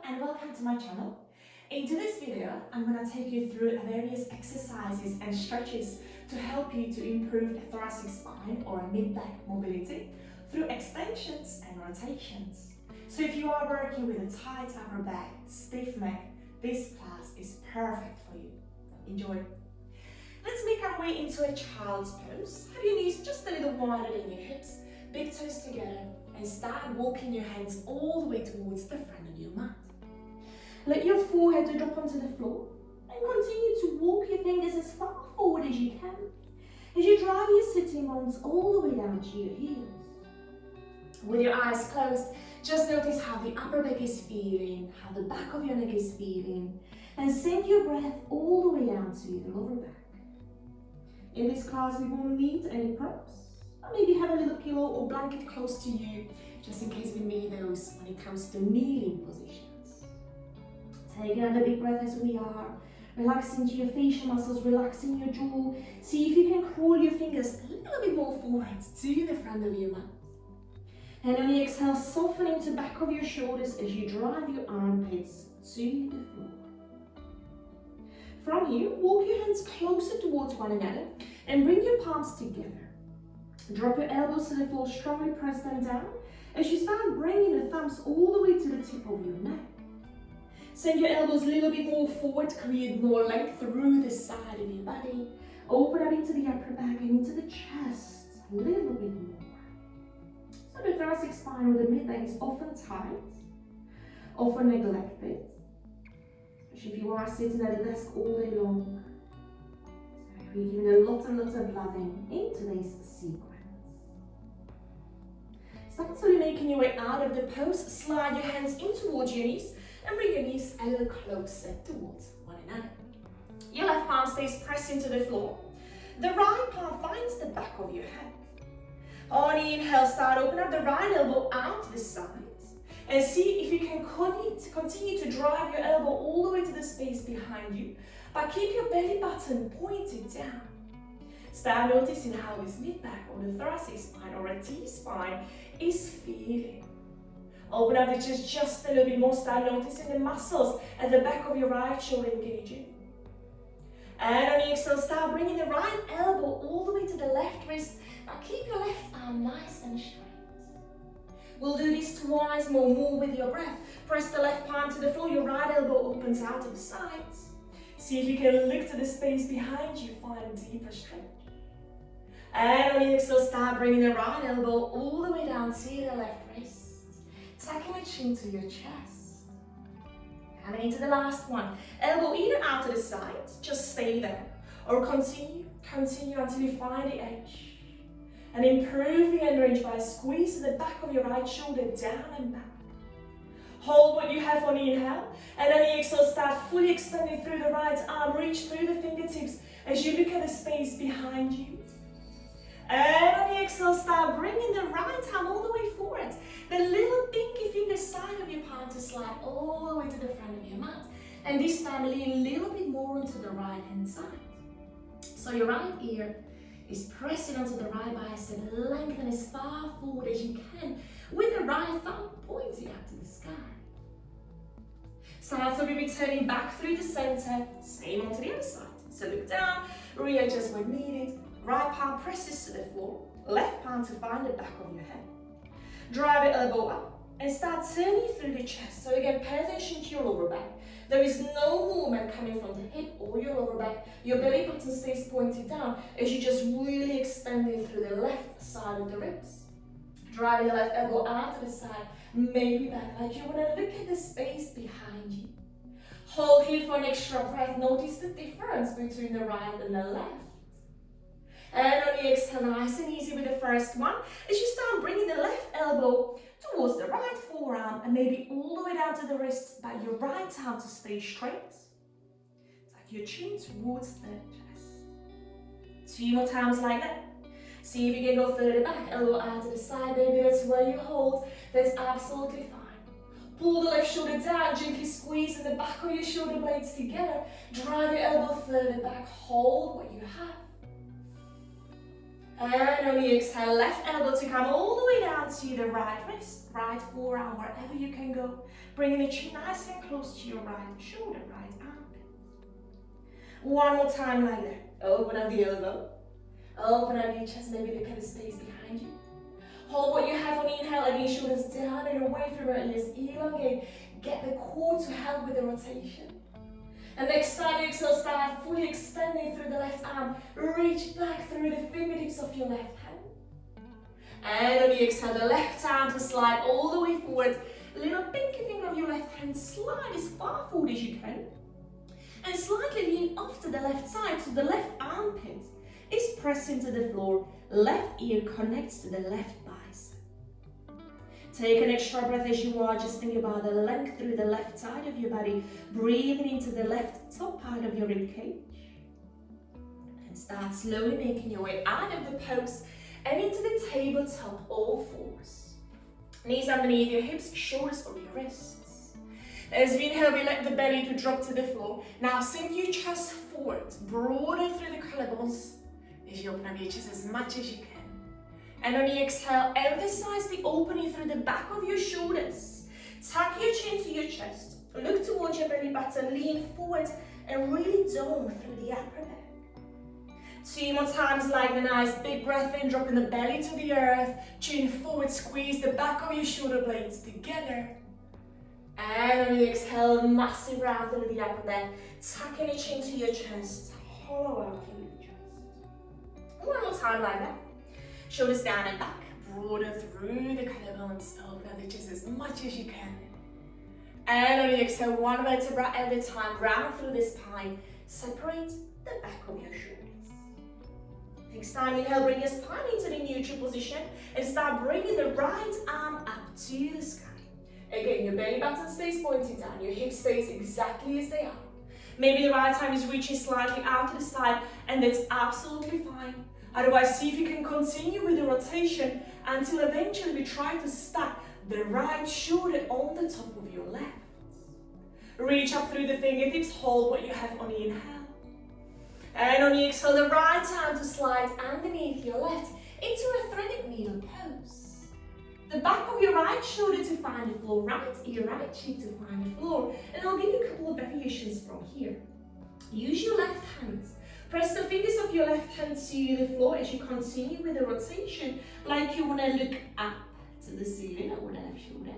and welcome to my channel. In today's video, I'm going to take you through various exercises and stretches to help you to improve a thoracic spine or a mid-back mobility through extensions and rotations. So if you are working with a tight upper back, stiff neck, this class is perfect for you. Enjoy. Let's make our way into a child's pose. Have your knees just a little wider than your hips, big toes together, and start walking your hands all the way towards the front of your mat. Let your forehead drop onto the floor and continue to walk your fingers as far forward as you can as you drive your sitting bones all the way down to your heels. With your eyes closed, just notice how the upper back is feeling, how the back of your neck is feeling, and send your breath all the way down to your lower back. In this class, we won't need any props. Or maybe have a little pillow or blanket close to you, just in case we need those when it comes to kneeling positions. Take another big breath as we are, relaxing your facial muscles, relaxing your jaw. See if you can crawl your fingers a little bit more forward to the front of your mat. And on the exhale, soften into the back of your shoulders as you drive your armpits to the floor. From here, walk your hands closer towards one another and bring your palms together. Drop your elbows to the floor, strongly press them down as you start bringing the thumbs all the way to the tip of your neck. Send your elbows a little bit more forward, create more length through the side of your body. Open up into the upper back and into the chest a little bit more. So the thoracic spine or the mid-back is often tight, often neglected, especially if you are sitting at the desk all day long. So we're giving a lot and lots of loving in today's sequence. Start slowly making your way out of the pose, slide your hands in towards your knees and bring your knees a little closer towards one another. Your left palm stays pressed into the floor. The right palm finds the back of your head. On the inhale, start open up the right elbow out to the side and see if you can continue to drive your elbow all the way to the space behind you, but keep your belly button pointed down. Start noticing how this mid-back or the thoracic spine or a T-spine is feeling. Open up the chest just a little bit more. Start noticing the muscles at the back of your right shoulder engaging. And on the exhale, start bringing the right elbow all the way to the left wrist. Now keep your left arm nice and straight. We'll do this twice more with your breath. Press the left palm to the floor. Your right elbow opens out to the sides. See if you can look to the space behind you. Find a deeper stretch. And on the exhale, start bringing the right elbow all the way down to the left wrist. Tucking the chin to your chest. Coming into the last one. Elbow either out to the side, just stay there. Or continue until you find the edge. And improve the end range by squeezing the back of your right shoulder down and back. Hold what you have on the inhale. And on the exhale, start fully extending through the right arm. Reach through the fingertips as you look at the space behind you. And on the exhale, start bringing the right arm all the way forward. The little pinky finger side of your palm to slide all the way to the front of your mat. And this time lean a little bit more onto the right hand side. So your right ear is pressing onto the right bicep. Lengthen as far forward as you can with the right thumb pointing up to the sky. Start slowly returning back through the center. Same onto the other side. So look down, readjust when needed. Right palm presses to the floor, left palm to find the back of your head. Drive your elbow up and start turning through the chest. So again, pay attention to your lower back. There is no movement coming from the hip or your lower back. Your belly button stays pointed down as you just really extending through the left side of the ribs. Driving the left elbow out to the side, maybe back, like you want to look at the space behind you. Hold here for an extra breath. Notice the difference between the right and the left. And on the exhale, nice and easy with the first one, as you start bringing the left elbow towards the right forearm and maybe all the way down to the wrist, but your right arm to stay straight. Tuck your chin towards the chest. 2 more times like that. See if you can go further back, elbow out to the side, maybe that's where you hold. That's absolutely fine. Pull the left shoulder down, gently squeeze the back of your shoulder blades together. Drive your elbow further back, hold what you have. And on the exhale, left elbow to come all the way down to the right wrist, right forearm, wherever you can go. Bringing the chin nice and close to your right shoulder, right armpit. One more time like that. Open up the elbow. Open up your chest, maybe look at the space behind you. Hold what you have on the inhale, and your shoulders down and away from your ears. Elongate. Get the core to help with the rotation. And next time you exhale, start fully extending through the left arm. Reach back through the fingertips of your left hand. And on the exhale, the left arm to slide all the way forward. Little pinky finger of your left hand, slide as far forward as you can. And slightly lean off to the left side, so the left armpit is pressed into the floor. Left ear connects to the left bicep. Take an extra breath as you are, just think about the length through the left side of your body, breathing into the left top part of your ribcage. And start slowly making your way out of the pose and into the tabletop, all fours. Knees underneath your hips, shoulders over your wrists. As we inhale, we let the belly to drop to the floor. Now sink your chest forward, broaden through the collarbones as you open up your chest as much as you can. And on the exhale, emphasize the opening through the back of your shoulders. Tuck your chin to your chest. Look towards your belly button, lean forward and really dome through the upper back. 2 more times like a nice big breath in, dropping the belly to the earth. Chin forward, squeeze the back of your shoulder blades together. And on the exhale, massive round through the upper back. Tucking your chin to your chest. Hollow out through your chest. One more time like that. Shoulders down and back, broaden through the collarbones, open up the chest as much as you can. And on the exhale, one vertebra at a time, round through the spine, separate the back of your shoulders. Next time, inhale, bring your spine into the neutral position and start bringing the right arm up to the sky. Again, your belly button stays pointed down, your hips stays exactly as they are. Maybe the right arm is reaching slightly out to the side, and that's absolutely fine. Otherwise, see if you can continue with the rotation until eventually we try to stack the right shoulder on the top of your left. Reach up through the fingertips, hold what you have on the inhale. And on the exhale, the right arm to slide underneath your left into a threaded needle pose. The back of your right shoulder to find the floor, right ear, right cheek to find the floor. And I'll give you a couple of variations from here. Use your left hand. Press the fingers of your left hand to the floor as you continue with the rotation, like you want to look up to the ceiling or the left shoulder.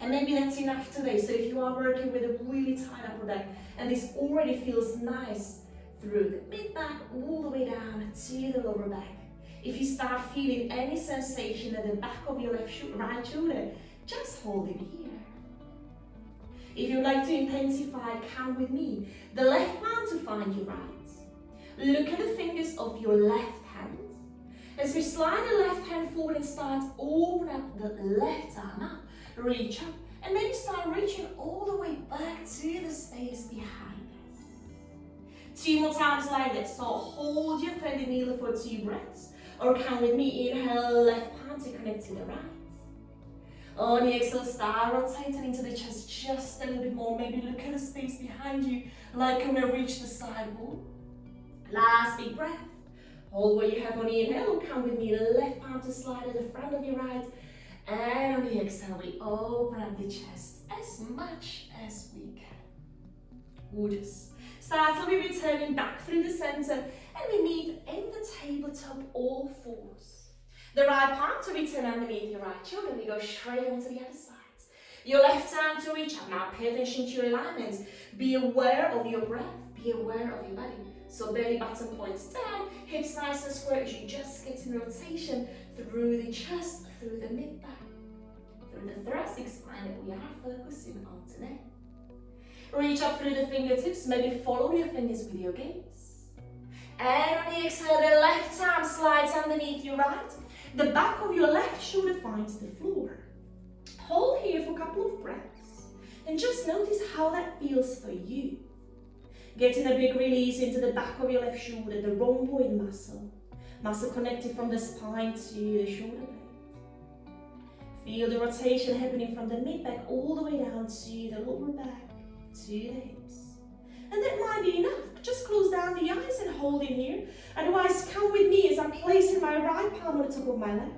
And maybe that's enough today. So if you are working with a really tight upper back and this already feels nice through the mid back all the way down to the lower back. If you start feeling any sensation at the back of your right shoulder, just hold it here. If you'd like to intensify, count with me. The left palm to find your right. Look at the fingers of your left hand. As we slide the left hand forward and start, open up the left arm up, reach up, and maybe start reaching all the way back to the space behind us. 2 more times like this. So hold your threaded needle for 2 breaths, or count with me. Inhale, left palm to connect to the right. On the exhale, start rotating into the chest just a little bit more. Maybe look at the space behind you, like you're gonna reach the side wall. Last big breath. Hold what you have on the inhale. Come with me, left palm to slide at the front of your right. And on the exhale, we open up the chest as much as we can. Gorgeous. Start slowly returning back through the center, and we meet in the tabletop, all fours. The right palm to return underneath your right shoulder. We go straight onto the other side. Your left arm to reach up. Now pay attention to your alignment. Be aware of your breath. Be aware of your body. So belly button points down, hips nice and square as you just get in rotation through the chest, through the mid back, through the thoracic spine that we are focusing on today. Reach up through the fingertips, maybe follow your fingers with your gaze. And on the exhale, the left arm slides underneath your right. The back of your left shoulder finds the floor. Hold here for a couple of breaths and just notice how that feels for you. Getting a big release into the back of your left shoulder, the rhomboid muscle. Muscle connected from the spine to the shoulder blade. Feel the rotation happening from the mid-back all the way down to the lower back, to the hips. And that might be enough. just close down the eyes and hold in here. Otherwise, come with me as I'm placing my right palm on the top of my left.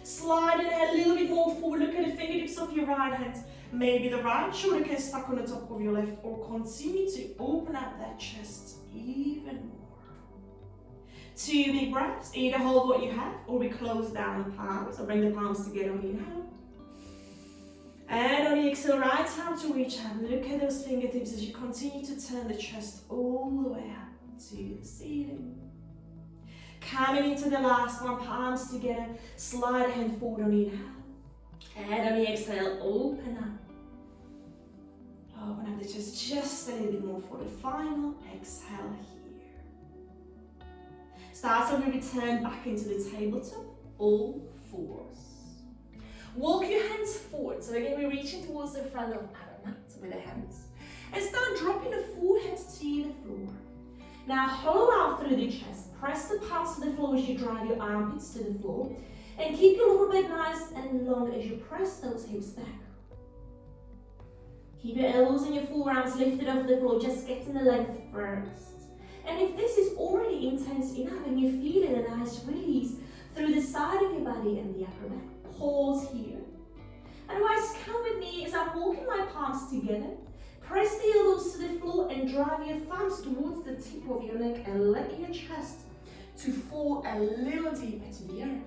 Sliding the head a little bit more forward. Look at the fingertips of your right hand. Maybe the right shoulder can stuck on the top of your left, or continue to open up that chest even more. 2 big breaths. Either hold what you have, or we close down the palms, or bring the palms together on the inhale. And on the exhale, right arm to reach out. Look at those fingertips as you continue to turn the chest all the way up to the ceiling. Coming into the last one, palms together, slide a hand forward on the inhale. And on the exhale, open up. Open up the chest just a little bit more for the final exhale here. Start to return back into the tabletop, all fours. Walk your hands forward. So again, we're reaching towards the front of our mat with the hands. And start dropping the forehead to the floor. Now hollow out through the chest. Press the palms to the floor as you drive your armpits to the floor. And keep your lower back nice and long as you press those hips back. Keep your elbows and your forearms lifted off the floor, just getting the length first. And if this is already intense enough and you're feeling a nice release through the side of your body and the upper back, pause here. Otherwise, come with me as I'm walking my palms together. Press the elbows to the floor and drive your thumbs towards the tip of your neck and let your chest to fall a little deeper to the earth.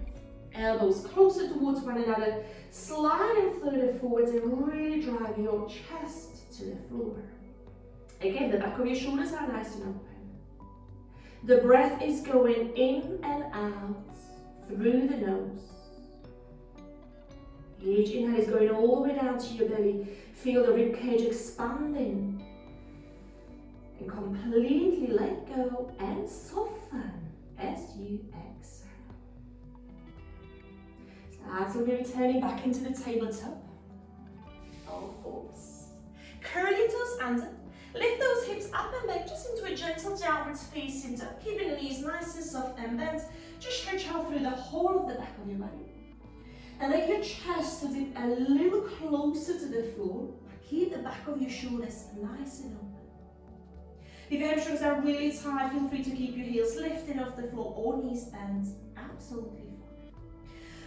Elbows closer towards one another, sliding further forwards and really drive your chest to the floor. Again, the back of your shoulders are nice and open. The breath is going in and out through the nose. Each inhale is going all the way down to your belly. Feel the ribcage expanding. And completely let go and soften as you exhale. Start to be returning back into the tabletop. All fours. Curl your toes under. Lift those hips up and back just into a gentle downwards facing dog. Keeping the knees nice and soft and bent. Just stretch out through the whole of the back of your body. And let your chest dip a little closer to the floor. Keep the back of your shoulders nice and open. If your hamstrings are really tight, feel free to keep your heels lifted off the floor or knees bent. Absolutely fine.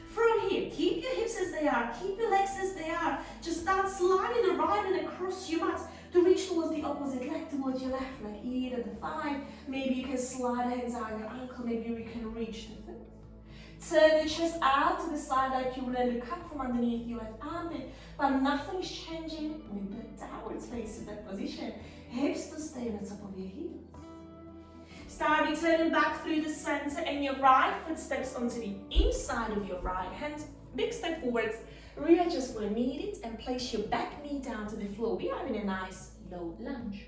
From here, keep your hips as they are. Keep your legs as they are. Just start sliding the right and across your mat to reach towards the opposite leg, towards your left leg, either the thigh. Maybe you can slide the hands out your ankle. Maybe you can reach the foot. Turn the chest out to the side like you would look up from underneath your left armpit, but nothing is changing with the downwards facing that position. Hips to stay on the top of your heels. Start returning back through the center and your right foot steps onto the inside of your right hand. Big step forwards, readjust where needed and place your back knee down to the floor. We are in a nice low lunge.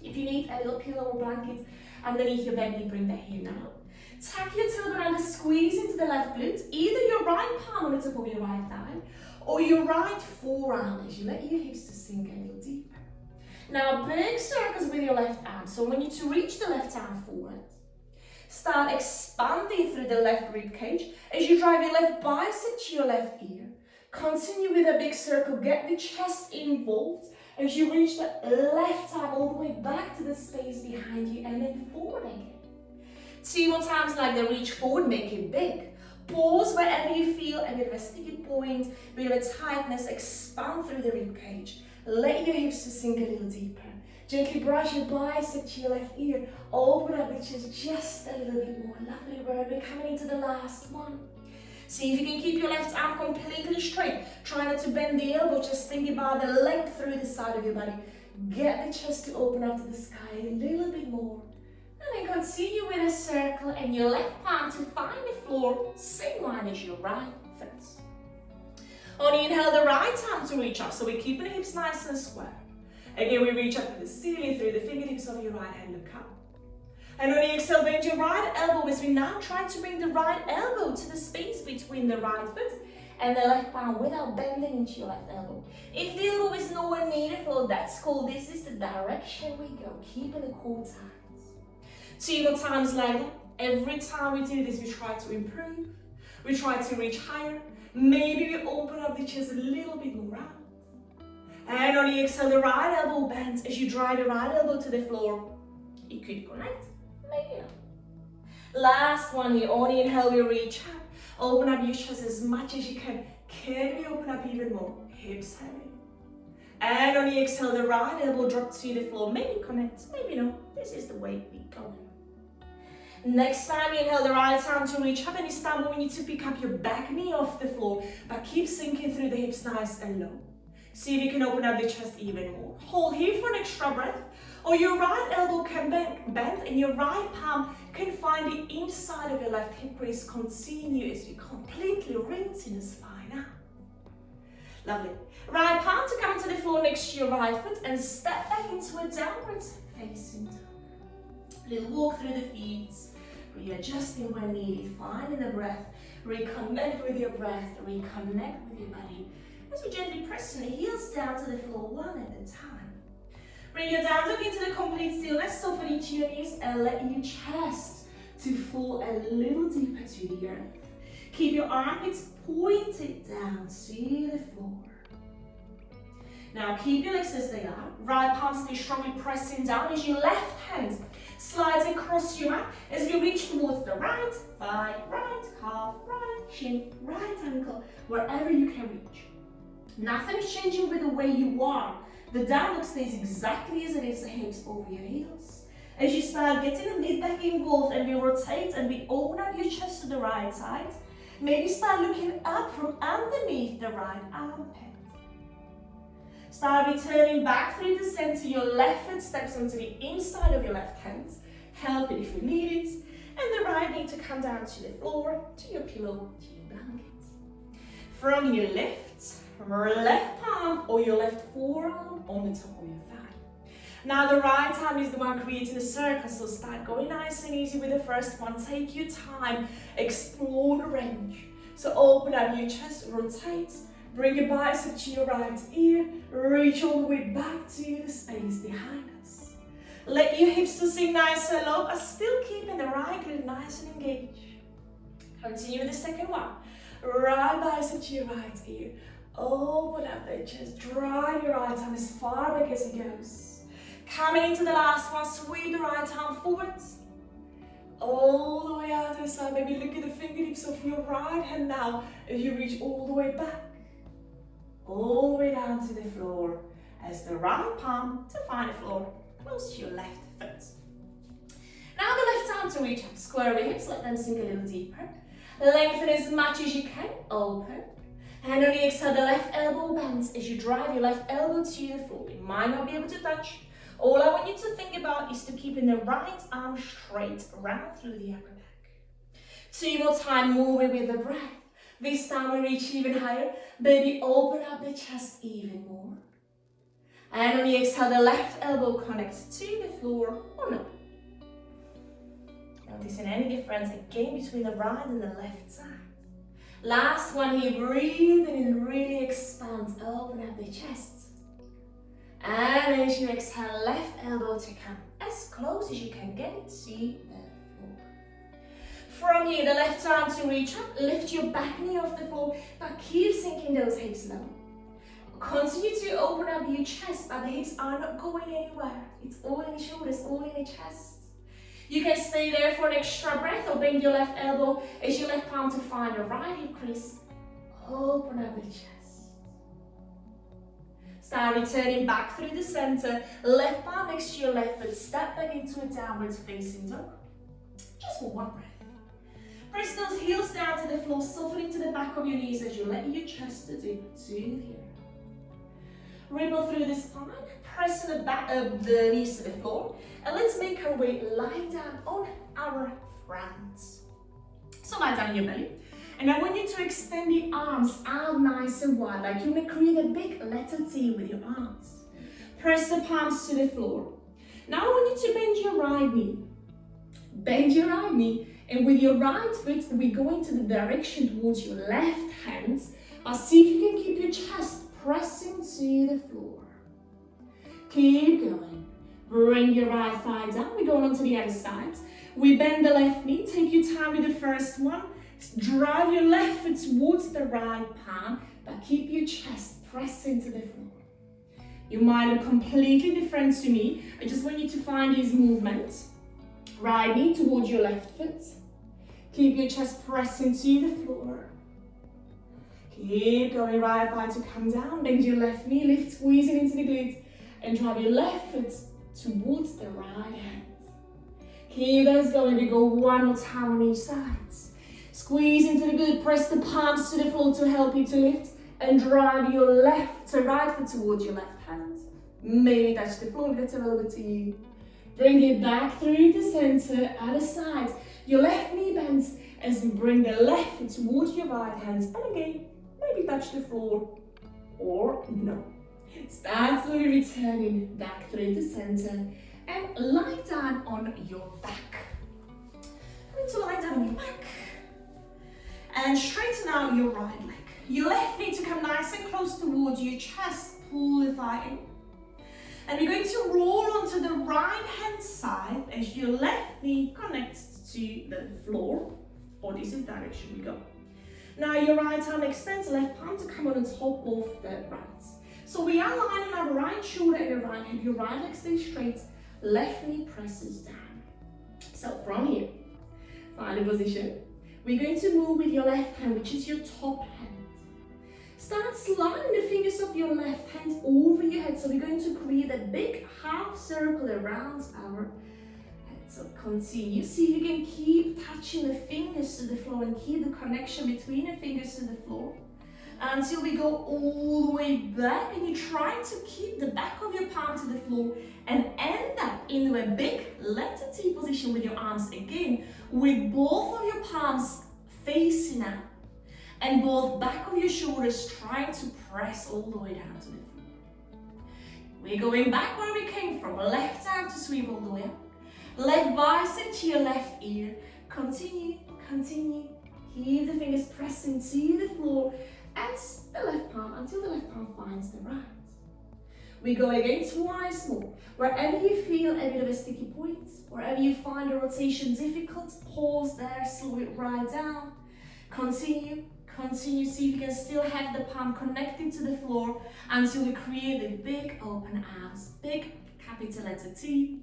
If you need a little pillow or blanket underneath your back knee, bring that here now. Tuck your tailbone under, squeeze into the left glute, either your right palm on the top of your right thigh or your right forearm as you let your hips to sink a little deeper. Now big circles with your left arm, so we need to reach the left arm forward. Start expanding through the left rib cage as you drive your left bicep to your left ear. Continue with a big circle, get the chest involved as you reach the left arm all the way back to the space behind you and then forward again. 2 more times like the reach forward, make it big. Pause wherever you feel a bit of a sticky point, a bit of a tightness, expand through the rib cage. Let your hips to sink a little deeper. Gently brush your bicep to your left ear. Open up the chest just a little bit more. Lovely work. We're coming into the last one. See if you can keep your left arm completely straight. Try not to bend the elbow, just think about the length through the side of your body. Get the chest to open up to the sky a little bit more. And then continue with a circle and your left palm to find the floor, same line as your right foot. On the inhale, the right arm to reach up, so we're keeping the hips nice and square. Again, we reach up to the ceiling through the fingertips of your right hand, look up. And on the exhale, bend your right elbow as we now try to bring the right elbow to the space between the right foot and the left palm without bending into your left elbow. If the elbow is nowhere near the floor, that's cool. This is the direction we go, keeping the core tight. 2 more times like that. Every time we do this, we try to improve. We try to reach higher. Maybe we open up the chest a little bit more out. And on the exhale, the right elbow bends as you drive the right elbow to the floor. It could connect, maybe not. Last one here, on the inhale, we reach up. Open up your chest as much as you can. Can we open up even more? Hips heavy. And on the exhale, the right elbow drop to the floor. Maybe connect, maybe no. This is the way we go. Next time, inhale the right arm to reach up, and this time we need to pick up your back knee off the floor, but keep sinking through the hips nice and low. See if you can open up the chest even more. Hold here for an extra breath, or your right elbow can bend and your right palm can find the inside of your left hip crease. Continue as you completely rinse in the spine out. Lovely. Right palm to come to the floor next to your right foot and step back into a downward facing dog. Little walk through the feet, readjusting when needed, finding the breath, reconnect with your breath, reconnect with your body. As we gently press the heels down to the floor one at a time. Bring your down dog into the complete stillness, soften into your knees and let your chest to fall a little deeper to the earth. Keep your armpits pointed down to the floor. Now keep your legs as they are. Right palm stay strongly pressing down as your left hand slides across your mat as you reach towards the right thigh, right calf, right shin, right ankle, wherever you can reach. Nothing's changing with the way you are. The down dog stays exactly as it is, the hips over your heels. As you start getting the mid back involved and we rotate and we open up your chest to the right side, maybe start looking up from underneath the right armpit. Start returning back through the center. Your left foot steps onto the inside of your left hand. Help it if you need it. And the right knee to come down to the floor, to your pillow, to your blanket. From your left palm or your left forearm on the top of your thigh. Now the right arm is the one creating a circle, so start going nice and easy with the first one. Take your time, explore the range. So open up your chest, rotate. Bring your bicep to your right ear, reach all the way back to the space behind us. Let your hips to sink nice and low, but still keeping the right glute nice and engaged. Continue with the second one. Right bicep to your right ear. Open up the chest, drive your right arm as far back as it goes. Coming into the last one, sweep the right arm forwards. All the way out to the side, maybe look at the fingertips of your right hand now as you reach all the way back. All the way down to the floor as the right palm to find the floor close to your left foot. Now the left arm to reach up, square your hips, let them sink a little deeper. Lengthen as much as you can, open. And on the exhale, the left elbow bends as you drive your left elbow to the floor. You might not be able to touch. All I want you to think about is to keep the right arm straight around through the upper back. 2 more times, moving with the breath. This time we reach even higher. Baby, open up the chest even more. And on the exhale, the left elbow connects to the floor or no. Noticing any difference again between the right and the left side. Last one here, breathing in, really expand, open up the chest. And as you exhale, left elbow to come as close as you can get it to the floor. From here, the left arm to reach up, lift your back knee off the floor, but keep sinking those hips low. Continue to open up your chest, but the hips are not going anywhere. It's all in the shoulders, all in the chest. You can stay there for an extra breath or bend your left elbow as your left palm to find your right hip crease. Open up the chest. Start returning back through the center. Left palm next to your left foot. Step back into a downward facing dog. Just for one breath. Press those heels down to the floor, softening to the back of your knees as you let your chest dip to here. Ripple through the spine, press the back of the knees to the floor, and let's make our way lying down on our front. So lie down on your belly, and I want you to extend the arms out nice and wide, like you may create a big letter T with your arms. Press the palms to the floor. Now I want you to bend your right knee. Bend your right knee, and with your right foot, we go into the direction towards your left hand. I'll see if you can keep your chest pressing to the floor. Keep going. Bring your right thigh down. We're going on to the other side. We bend the left knee. Take your time with the first one. Drive your left foot towards the right palm, but keep your chest pressing to the floor. You might look completely different to me. I just want you to find these movements. Right knee towards your left foot. Keep your chest pressing to the floor. Keep going, right thigh to come down. Bend your left knee, lift, squeezing into the glutes. And drive your left foot towards the right hand. Keep those going. We go one more time on each side. Squeeze into the glute, press the palms to the floor to help you to lift. And drive your left to right foot towards your left hand. Maybe touch the floor, that's available to you. Bring it back through the center, other side. Your left knee bends as you bring the left foot towards your right hand. And again, maybe touch the floor or no. Start slowly returning back through the center and lie down on your back. Going to lie down on your back and straighten out your right leg. Your left knee to come nice and close towards your chest. Pull the thigh in. And we're going to roll onto the right hand side as your left knee connects to the floor. Opposite direction we go. Now your right arm extends, left palm to come on top of the right. So we are lining our right shoulder and your right hip. Your right leg stays straight, left knee presses down. So from here, find a position. We're going to move with your left hand, which is your top hand. Start sliding the fingers of your left hand over your head. So we're going to create a big half circle around our head. So continue. See if you can keep touching the fingers to the floor and keep the connection between the fingers to the floor. Until we go all the way back and you try to keep the back of your palm to the floor and end up into a big letter T position with your arms again, with both of your palms facing out and both back of your shoulders trying to press all the way down to the floor. We're going back where we came from, left arm to sweep all the way up, left bicep to your left ear. Continue, continue, keep the fingers pressing to the floor as the left palm, until the left palm finds the right. We go again twice more. Wherever you feel a bit of a sticky point, wherever you find the rotation difficult, pause there, slow it right down. Continue, continue, see if you can still have the palm connected to the floor until we create a big open arms, big capital letter T.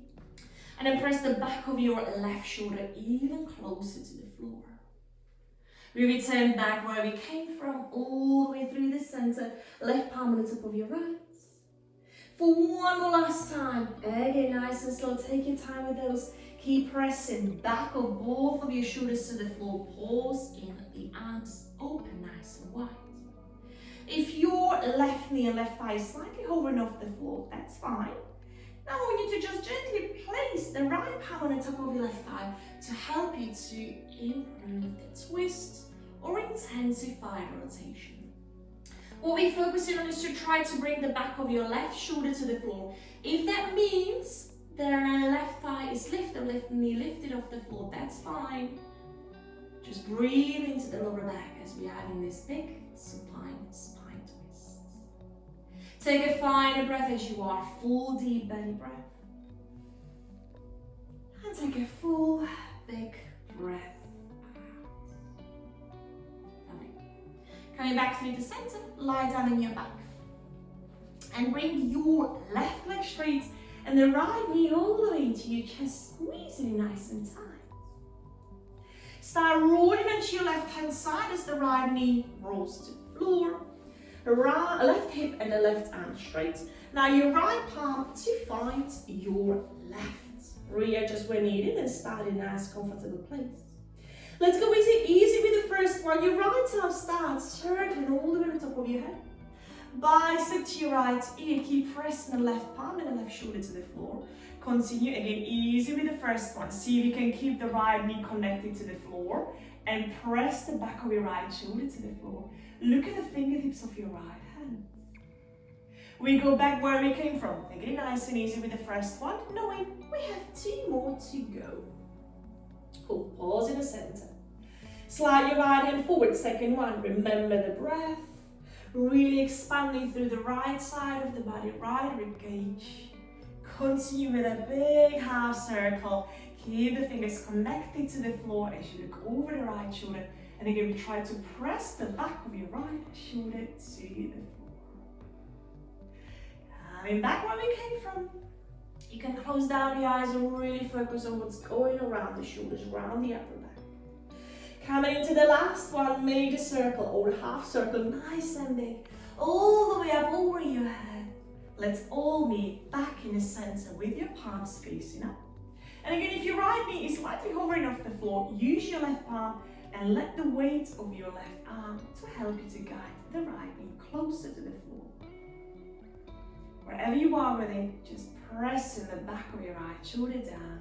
And then press the back of your left shoulder even closer to the floor. We return back where we came from, all the way through the center, left palm on the top of your right. For one more last time, again, nice and slow, take your time with those. Keep pressing back of both of your shoulders to the floor, pause in the arms, open nice and wide. If your left knee and left thigh is slightly hovering off the floor, that's fine. Now I want you to just gently place the right palm on the top of your left thigh to help you to improve the twist or intensify the rotation. What we're focusing on is to try to bring the back of your left shoulder to the floor. If that means the left thigh is lifted, left knee lifted off the floor, that's fine. Just breathe into the lower back as we are in this big supine spine twist. Take a final breath as you are, full deep belly breath. And take a full big breath out. Lovely. Coming back through the center, lie down on your back. And bring your left leg straight and the right knee all the way into your chest, squeezing it nice and tight. Start rolling onto your left hand side as the right knee rolls to the floor. Right, left hip and the left arm straight. Now your right palm to find your left. Readjust where needed and start in a nice comfortable place. Let's go easy with the first one. Your right arm starts circling all the way to the top of your head. Bicep to your right ear, keep pressing the left palm and the left shoulder to the floor. Continue again, easy with the first one. See if you can keep the right knee connected to the floor and press the back of your right shoulder to the floor. Look at the fingertips of your right hand. We go back where we came from. Again, nice and easy with the first one, knowing we have 2 more to go. Cool, pause in the center. Slide your right hand forward, second one. Remember the breath. Really expanding through the right side of the body, right rib cage. Continue with a big half circle. Keep the fingers connected to the floor as you look over the right shoulder. And again, we try to press the back of your right shoulder to the floor. Coming back where we came from. You can close down the eyes and really focus on what's going around the shoulders, around the upper back. Coming into the last one, make the circle or half circle, nice and big, all the way up over your head. Let's all meet back in the center with your palms facing up. And again, if your right knee is slightly hovering off the floor, use your left palm and let the weight of your left arm to help you to guide the right knee closer to the floor. Wherever you are with it, just press in the back of your right shoulder down,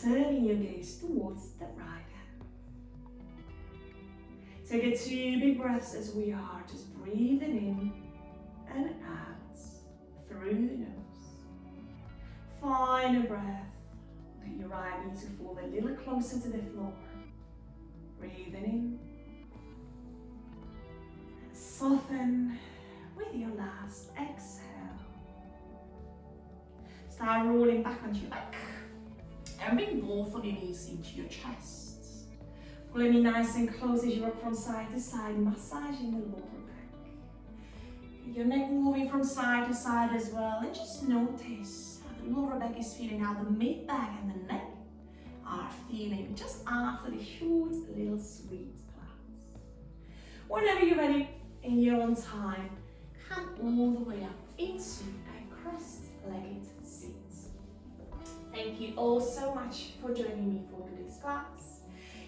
turning your gaze towards the right hand. Take a 2 big breaths as we are, just breathing in and out through the nose. Find a breath. Let your right knee to fall a little closer to the floor. Breathing in. And soften with your last exhale. Start rolling back onto your back. And bring both of your knees into your chest. Pulling in nice and close as you rock from side to side, massaging the lower back. Your neck moving from side to side as well. And just notice how the lower back is feeling, how the mid back and the neck are feeling just after the short little sweet class. Whenever you're ready, in your own time, come all the way up into a cross-legged seat. Thank you all so much for joining me for today's class.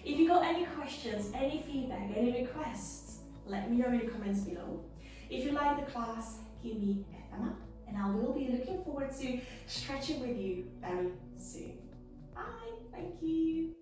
If you got any questions, any feedback, any requests, let me know in the comments below. If you like the class, give me a thumb up, and I will be looking forward to stretching with you very soon. Bye, thank you.